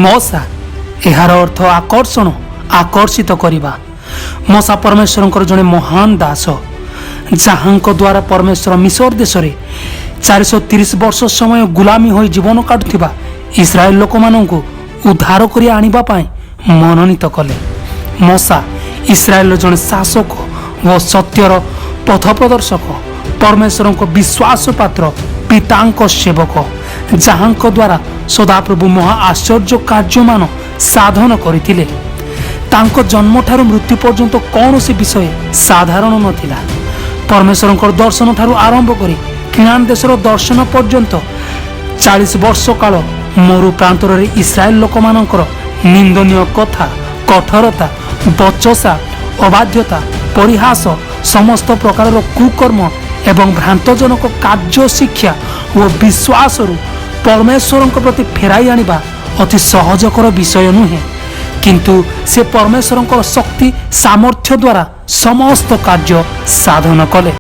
ମଶା ଏହାର ଅର୍ଥ ଆକର୍ଷଣ ଆକର୍ଷିତ କରିବା। ମଶା ପରମେଶ୍ୱରଙ୍କର ଜଣେ ମହାନ ଦାସ, ଯାହାଙ୍କ ଦ୍ୱାରା ପରମେଶ୍ୱର ମିଶର ଦେଶରେ 430 ବର୍ଷ ସମୟ ଗୁଲାମୀ ହୋଇ ଜୀବନ କାଟୁଥିବା ଇସ୍ରାଏଲ ଲୋକମାନଙ୍କୁ ଉଦ୍ଧାର କରି ଆଣିବା ପାଇଁ ମନୋନୀତ କଲେ। ମଶା ଇସ୍ରାଏଲର ଜଣେ ଶାସକ ଓ ସତ୍ୟର ପଥ ପ୍ରଦର୍ଶକ, ପରମେଶ୍ୱରଙ୍କ ବିଶ୍ୱାସ ପାତ୍ର ପିତାଙ୍କ ସେବକ, ଯାହାଙ୍କ ଦ୍ୱାରା ସଦାପ୍ରଭୁ ମହା ଆଶ୍ଚର୍ଯ୍ୟ କାର୍ଯ୍ୟମାନ ସାଧନ କରିଥିଲେ। ତାଙ୍କ ଜନ୍ମଠାରୁ ମୃତ୍ୟୁ ପର୍ଯ୍ୟନ୍ତ କୌଣସି ବିଷୟ ସାଧାରଣ ନଥିଲା। ପରମେଶ୍ୱରଙ୍କର ଦର୍ଶନ ଠାରୁ ଆରମ୍ଭ କରି କିଣାନ ଦେଶର ଦର୍ଶନ ପର୍ଯ୍ୟନ୍ତ 40 ବର୍ଷ କାଳ ମରୁ ପ୍ରାନ୍ତରରେ ଇସ୍ରାଏଲ ଲୋକମାନଙ୍କର ନିନ୍ଦନୀୟ କଥା, କଠୋରତା, ବଚସା, ଅବାଧ୍ୟତା, ପରିହାସ, ସମସ୍ତ ପ୍ରକାରର କୁକର୍ମ ଏବଂ ଭ୍ରାନ୍ତଜନକ କାର୍ଯ୍ୟ ଶିକ୍ଷା ଓ ବିଶ୍ୱାସରୁ ପରମେଶ୍ୱରଙ୍କ ପ୍ରତି ଫେରାଇ ଆଣିବା ଅତି ସହଜକର ବିଷୟ ନୁହେଁ। କିନ୍ତୁ ସେ ପରମେଶ୍ୱରଙ୍କର ଶକ୍ତି ସାମର୍ଥ୍ୟ ଦ୍ୱାରା ସମସ୍ତ କାର୍ଯ୍ୟ ସାଧନ କଲେ।